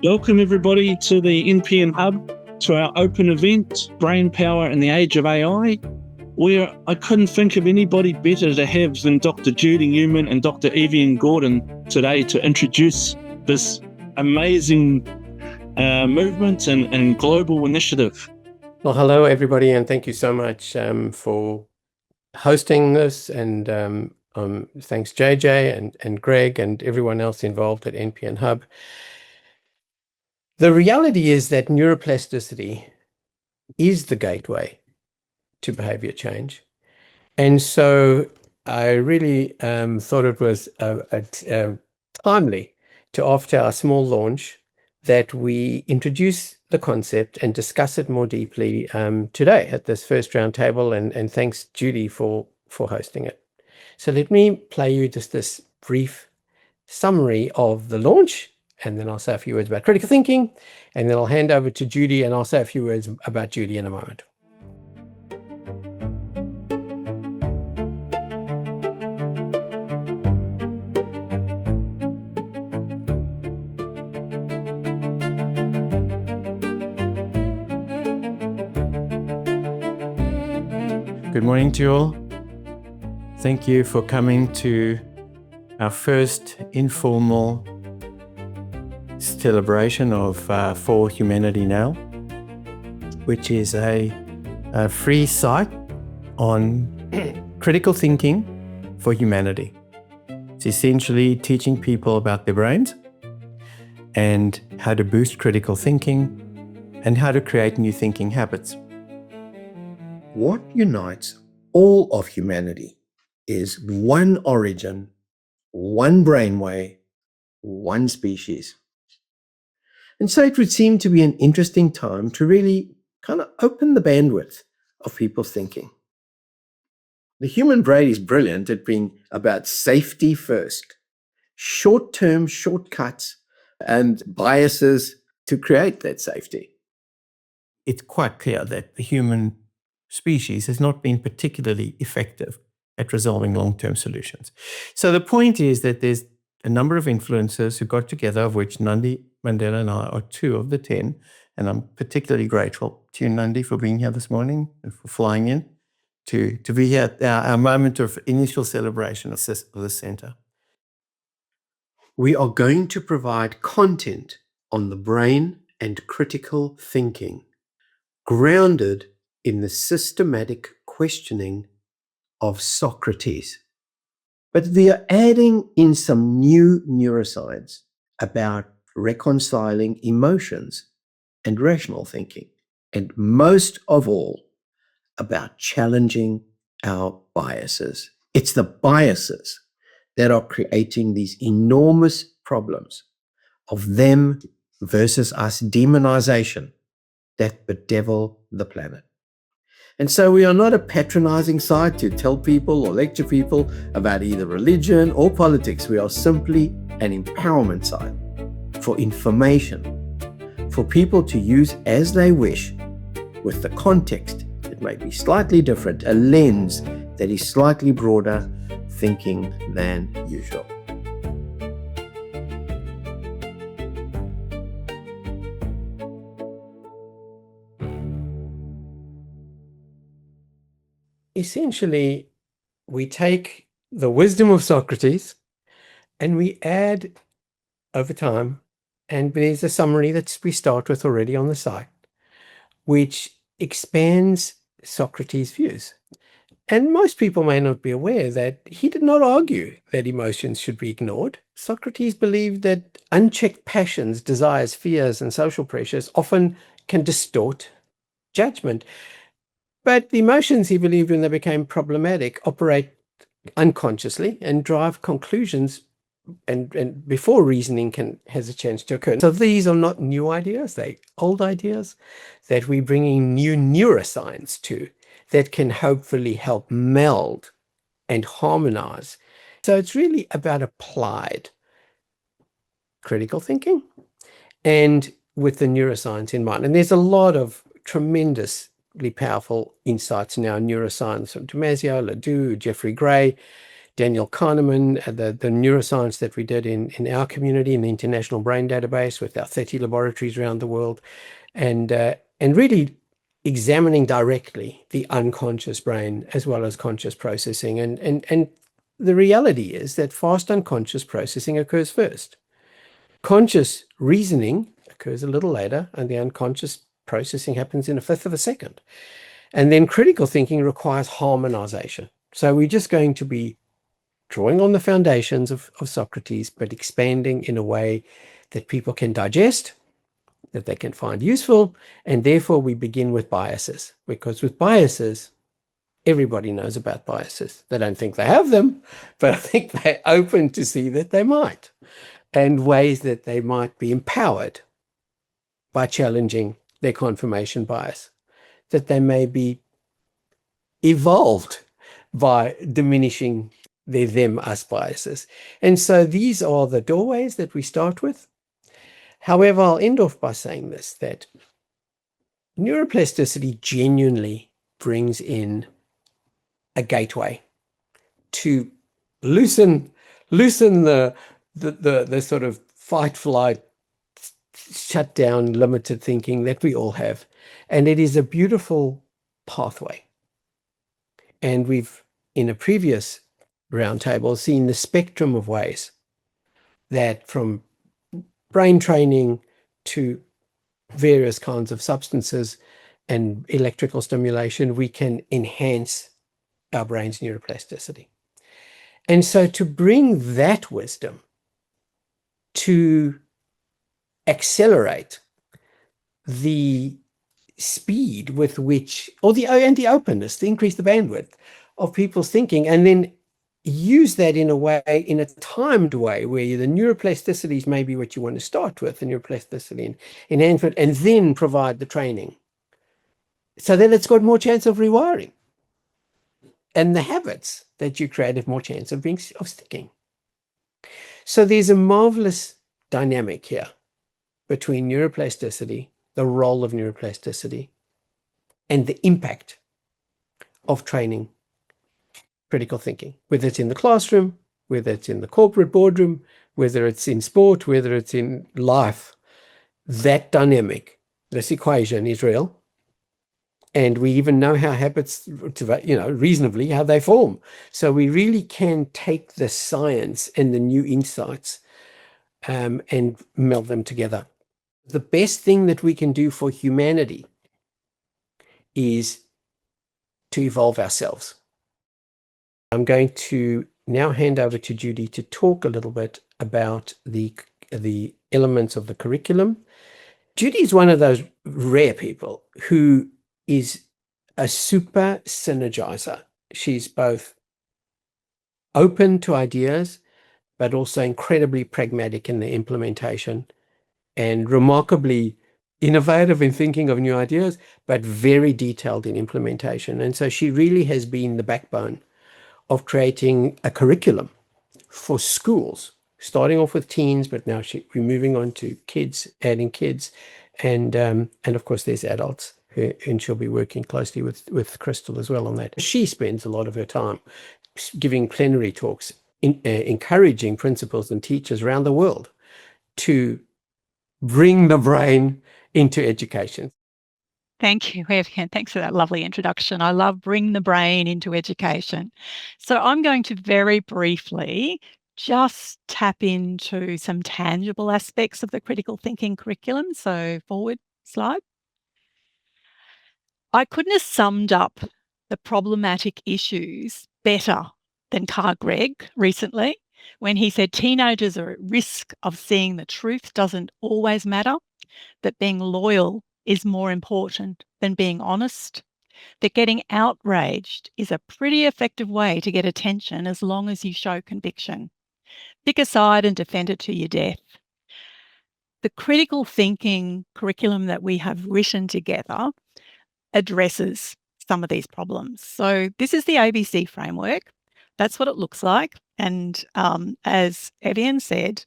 Welcome everybody to the npnHub, to our open event, Brain Power in the Age of AI, where I couldn't think of anybody better to have than Dr. Judi Newman and Dr. Evian Gordon today to introduce this amazing movement and global initiative. Well, hello everybody, and thank you so much for hosting this, and thanks JJ and Greg and everyone else involved at npnHub. The reality is that neuroplasticity is the gateway to behavior change. And so I really thought it was timely to, after our small launch, that we introduce the concept and discuss it more deeply today at this first roundtable, and thanks Judi for hosting it. So let me play you just this brief summary of the launch, and then I'll say a few words about critical thinking, and then I'll hand over to Judi, and I'll say a few words about Judi in a moment. Good morning to you all. Thank you for coming to our first informal celebration of For Humanity Now, which is a free site on critical thinking for humanity. It's essentially teaching people about their brains and how to boost critical thinking and how to create new thinking habits. What unites all of humanity is one origin, one brainwave, one species. And so it would seem to be an interesting time to really kind of open the bandwidth of people's thinking. The human brain is brilliant at being about safety first, short-term shortcuts and biases to create that safety. It's quite clear that the human species has not been particularly effective at resolving long-term solutions. So the point is that there's a number of influencers who got together, of which Nandi, Mandela and I are 2 of the 10, and I'm particularly grateful to you, Nandi, for being here this morning and for flying in to be here at our moment of initial celebration of the center. We are going to provide content on the brain and critical thinking, grounded in the systematic questioning of Socrates. But we are adding in some new neuroscience about reconciling emotions and rational thinking, and most of all, about challenging our biases. It's the biases that are creating these enormous problems of them versus us demonization that bedevil the planet. And so we are not a patronizing site to tell people or lecture people about either religion or politics. We are simply an empowerment site for information, for people to use as they wish, with the context that may be slightly different, a lens that is slightly broader thinking than usual. Essentially, we take the wisdom of Socrates and we add over time, and there's a summary that we start with already on the site, which expands Socrates' views. And most people may not be aware that he did not argue that emotions should be ignored. Socrates believed that unchecked passions, desires, fears, and social pressures often can distort judgment. But the emotions, he believed, when they became problematic, operate unconsciously and drive conclusions and before reasoning has a chance to occur. So these are not new ideas, they're old ideas that we're bringing new neuroscience to, that can hopefully help meld and harmonize. So it's really about applied critical thinking and with the neuroscience in mind. And there's a lot of tremendously powerful insights now in neuroscience from Damasio, Ledoux, Jeffrey Gray, Daniel Kahneman, the neuroscience that we did in our community, in the International Brain Database with our 30 laboratories around the world, and really examining directly the unconscious brain as well as conscious processing. And the reality is that fast unconscious processing occurs first. Conscious reasoning occurs a little later, and the unconscious processing happens in a fifth of a second. And then critical thinking requires harmonization. So we're just going to be drawing on the foundations of Socrates, but expanding in a way that people can digest, that they can find useful. And therefore we begin with biases, because with biases, everybody knows about biases. They don't think they have them, but I think they're open to see that they might, and ways that they might be empowered by challenging their confirmation bias, that they may be evolved by diminishing their them-us biases. And so these are the doorways that we start with. However, I'll end off by saying this, that neuroplasticity genuinely brings in a gateway to loosen the sort of fight, flight, shut down, limited thinking that we all have. And it is a beautiful pathway. And we've, in a previous roundtable, seen the spectrum of ways that, from brain training to various kinds of substances and electrical stimulation, we can enhance our brain's neuroplasticity. And so to bring that wisdom to accelerate the speed with which, or the openness, to increase the bandwidth of people's thinking, and then use that in a way, in a timed way, where the neuroplasticity is maybe what you want to start with, the neuroplasticity and enhancement, and then provide the training so that it's got more chance of rewiring. And the habits that you create have more chance of sticking. So there's a marvelous dynamic here between neuroplasticity, the role of neuroplasticity, and the impact of training critical thinking, whether it's in the classroom, whether it's in the corporate boardroom, whether it's in sport, whether it's in life. That dynamic, this equation is real. And we even know how habits, reasonably, how they form. So we really can take the science and the new insights and meld them together. The best thing that we can do for humanity is to evolve ourselves. I'm going to now hand over to Judi to talk a little bit about the elements of the curriculum. Judi is one of those rare people who is a super synergizer. She's both open to ideas, but also incredibly pragmatic in the implementation, and remarkably innovative in thinking of new ideas, but very detailed in implementation. And so she really has been the backbone of creating a curriculum for schools, starting off with teens, but now we're moving on to kids, adding kids, and of course there's adults, and she'll be working closely with Crystal as well on that. She spends a lot of her time giving plenary talks, encouraging principals and teachers around the world to bring the brain into education. Thank you, Evian. Thanks for that lovely introduction. I love bring the brain into education. So I'm going to very briefly just tap into some tangible aspects of the critical thinking curriculum. So forward slide. I couldn't have summed up the problematic issues better than Carl Gregg recently, when he said teenagers are at risk of seeing the truth doesn't always matter, that being loyal is more important than being honest, that getting outraged is a pretty effective way to get attention as long as you show conviction. Pick a side and defend it to your death. The critical thinking curriculum that we have written together addresses some of these problems. So this is the ABC framework. That's what it looks like. And as Evian said,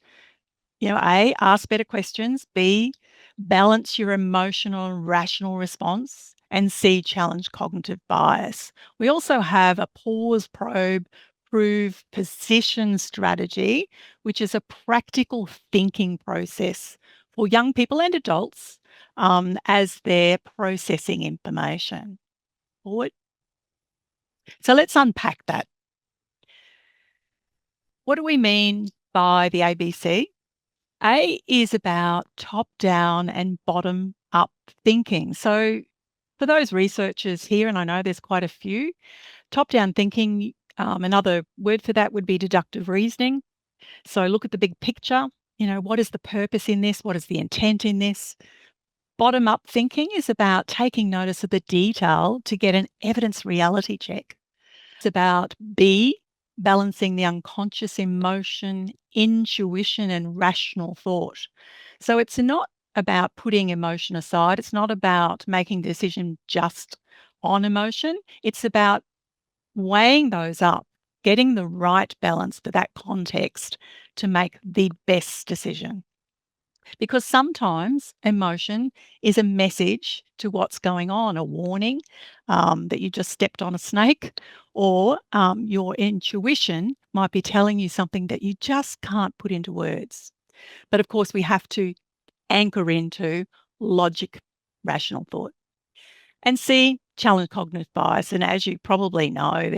A, ask better questions. B, balance your emotional and rational response. And C, challenge cognitive bias. We also have a pause, probe, improve position strategy, which is a practical thinking process for young people and adults as they're processing information. Forward. So let's unpack that. What do we mean by the ABC? A is about top-down and bottom-up thinking. So for those researchers here, and I know there's quite a few, top-down thinking, another word for that would be deductive reasoning. So look at the big picture. What is the purpose in this? What is the intent in this? Bottom-up thinking is about taking notice of the detail to get an evidence reality check. It's about B, balancing the unconscious emotion, intuition, and rational thought. So it's not about putting emotion aside. It's not about making a decision just on emotion. It's about weighing those up, getting the right balance for that context to make the best decision. Because sometimes emotion is a message to what's going on, a warning that you just stepped on a snake, or your intuition might be telling you something that you just can't put into words. But of course, we have to anchor into logic, rational thought. And C, challenge cognitive bias. And as you probably know,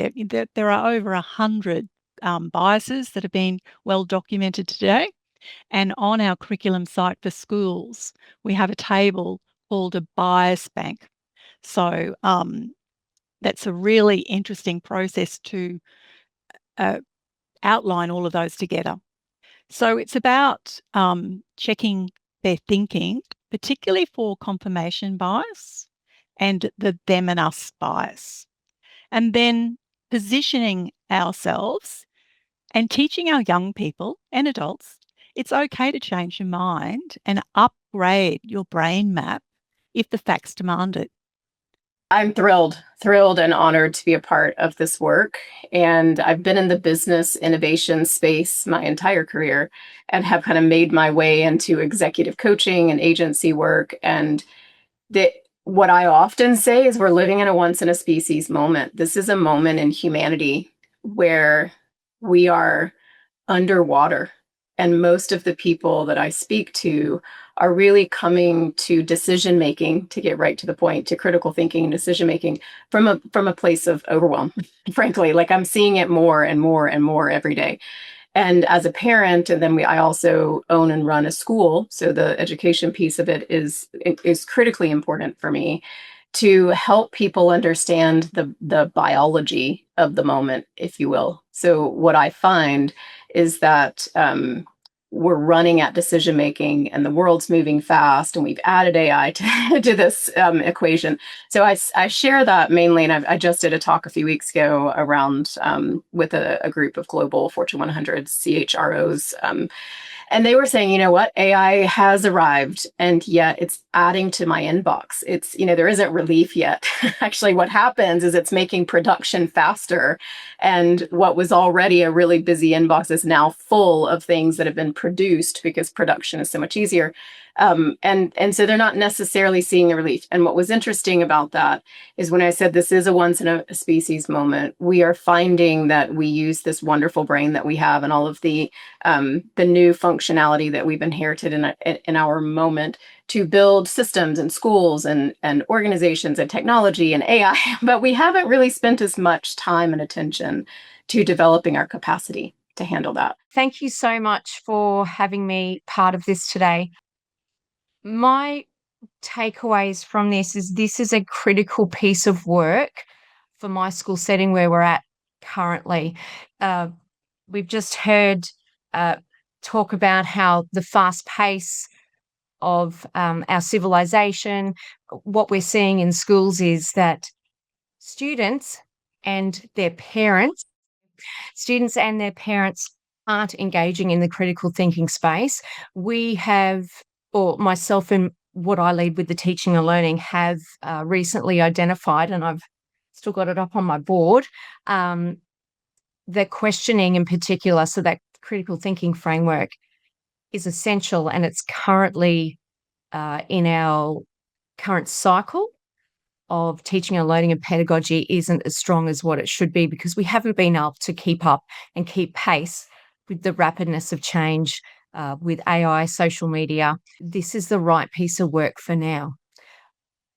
there are over 100 biases that have been well documented today. And on our curriculum site for schools, we have a table called a bias bank. So that's a really interesting process to outline all of those together. So it's about checking their thinking, particularly for confirmation bias and the them and us bias. And then positioning ourselves and teaching our young people and adults it's okay to change your mind and upgrade your brain map if the facts demand it. I'm thrilled and honored to be a part of this work. And I've been in the business innovation space my entire career and have kind of made my way into executive coaching and agency work. And what I often say is we're living in a once in a species moment. This is a moment in humanity where we are underwater. And most of the people that I speak to are really coming to decision making, to get right to the point, to critical thinking and decision making from a place of overwhelm. Frankly, like I'm seeing it more and more and more every day. And as a parent, and then I also own and run a school, so the education piece of it is critically important for me to help people understand the biology of the moment, if you will. So what I find is that we're running at decision making and the world's moving fast and we've added AI to this equation. So I share that mainly, and I just did a talk a few weeks ago around with a group of global Fortune 100 CHROs. And they were saying, you know what, AI has arrived and yet it's adding to my inbox. It's, there isn't relief yet. Actually, what happens is it's making production faster. And what was already a really busy inbox is now full of things that have been produced because production is so much easier. And so they're not necessarily seeing the relief. And what was interesting about that is when I said this is a once in a species moment, we are finding that we use this wonderful brain that we have and all of the new functionality that we've inherited in our moment to build systems and schools and organizations and technology and AI, but we haven't really spent as much time and attention to developing our capacity to handle that. Thank you so much for having me part of this today. My takeaways from this is a critical piece of work for my school setting where we're at currently. We've just heard talk about how the fast pace of our civilization, what we're seeing in schools is that students and their parents aren't engaging in the critical thinking space. We have, or myself and what I lead with the teaching and learning have recently identified, and I've still got it up on my board, the questioning in particular, so that critical thinking framework is essential, and it's currently in our current cycle of teaching and learning and pedagogy isn't as strong as what it should be, because we haven't been able to keep up and keep pace with the rapidness of change with AI, social media. This is the right piece of work for now.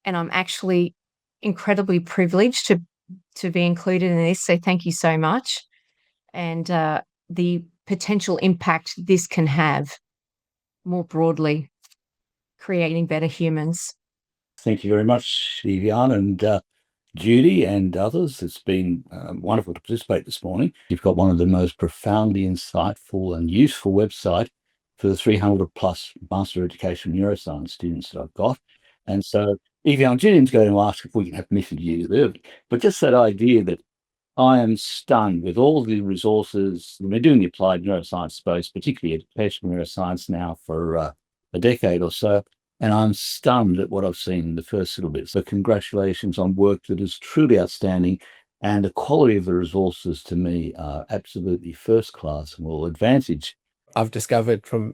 And I'm actually incredibly privileged to be included in this. So thank you so much. And the potential impact this can have more broadly, creating better humans. Thank you very much, Evian and Judi and others. It's been wonderful to participate this morning. You've got one of the most profoundly insightful and useful website for the 300 plus Master Education Neuroscience students that I've got. And so, Evian, Julian's going to ask if we can have permission to use it. But just that idea that I am stunned with all the resources. We're doing the applied neuroscience space, particularly educational neuroscience now for a decade or so. And I'm stunned at what I've seen in the first little bit. So congratulations on work that is truly outstanding. And the quality of the resources to me are absolutely first class and will advantage. I've discovered from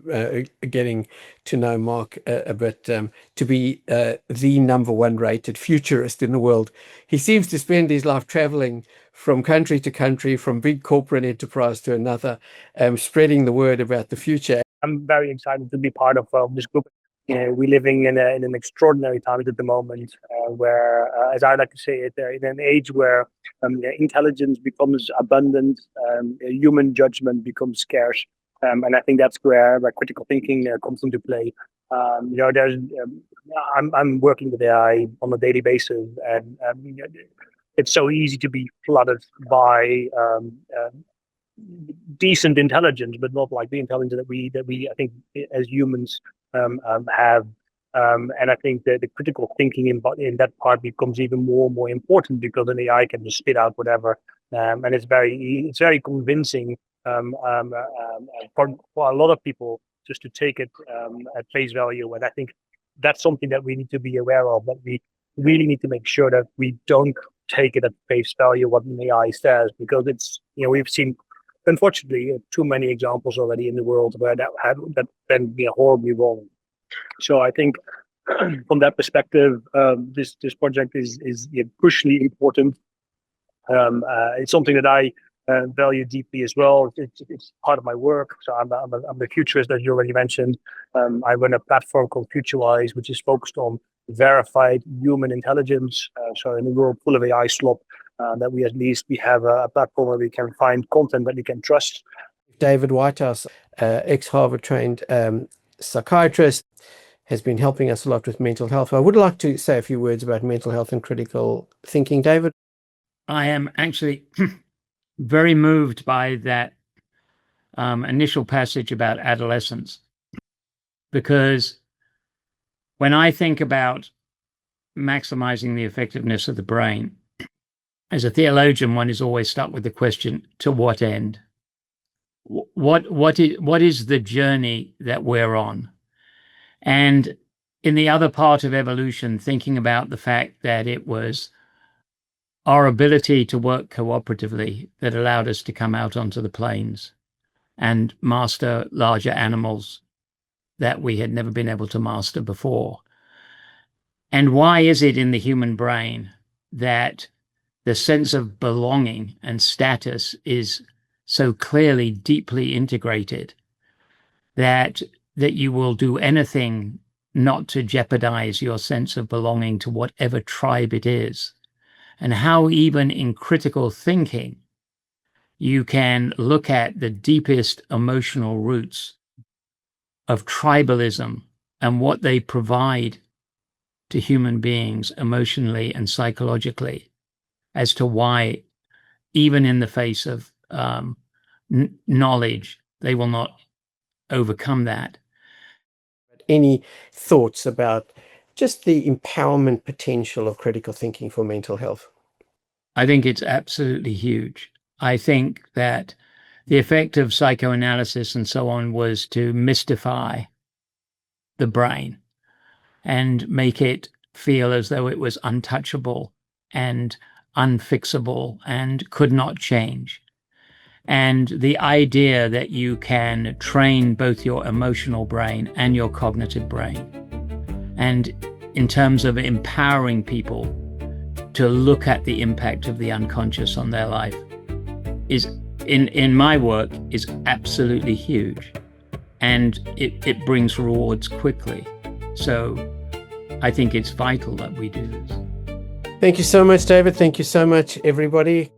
getting to know Mark a bit to be the number one rated futurist in the world. He seems to spend his life traveling from country to country, from big corporate enterprise to another, spreading the word about the future. I'm very excited to be part of this group. We're living in an extraordinary time at the moment where, as I like to say it, in an age where intelligence becomes abundant, human judgment becomes scarce. And I think that's where critical thinking comes into play. I'm working with AI on a daily basis, and it's so easy to be flooded by decent intelligence, but not like the intelligence that we I think as humans have. And I think that the critical thinking in that part becomes even more and more important, because an AI can just spit out whatever, and it's very convincing for a lot of people just to take it at face value. And I think that's something that we need to be aware of, that we really need to make sure that we don't take it at face value what an AI says, because it's, we've seen, unfortunately, too many examples already in the world where that then be horribly wrong. So I think from that perspective, this project is crucially important. It's something that I value deeply as well. It's part of my work. So I'm a futurist, as you already mentioned. I run a platform called FutureWise, which is focused on verified human intelligence. So in a world full of AI slop, that we have a platform where we can find content that we can trust. David Whitehouse, ex-Harvard trained psychiatrist, has been helping us a lot with mental health. I would like to say a few words about mental health and critical thinking. David? I am actually very moved by that initial passage about adolescence, because when I think about maximizing the effectiveness of the brain, as a theologian, one is always stuck with the question, to what end? What is the journey that we're on? And in the other part of evolution, thinking about the fact that it was our ability to work cooperatively that allowed us to come out onto the plains and master larger animals that we had never been able to master before. And why is it in the human brain that the sense of belonging and status is so clearly, deeply integrated that you will do anything not to jeopardize your sense of belonging to whatever tribe it is? And how even in critical thinking, you can look at the deepest emotional roots of tribalism and what they provide to human beings emotionally and psychologically, as to why, even in the face of knowledge, they will not overcome that. Any thoughts about just the empowerment potential of critical thinking for mental health? I think it's absolutely huge. I think that the effect of psychoanalysis and so on was to mystify the brain and make it feel as though it was untouchable and unfixable and could not change. And the idea that you can train both your emotional brain and your cognitive brain, and in terms of empowering people to look at the impact of the unconscious on their life is, in my work, is absolutely huge. And it brings rewards quickly. So I think it's vital that we do this. Thank you so much, David. Thank you so much, everybody.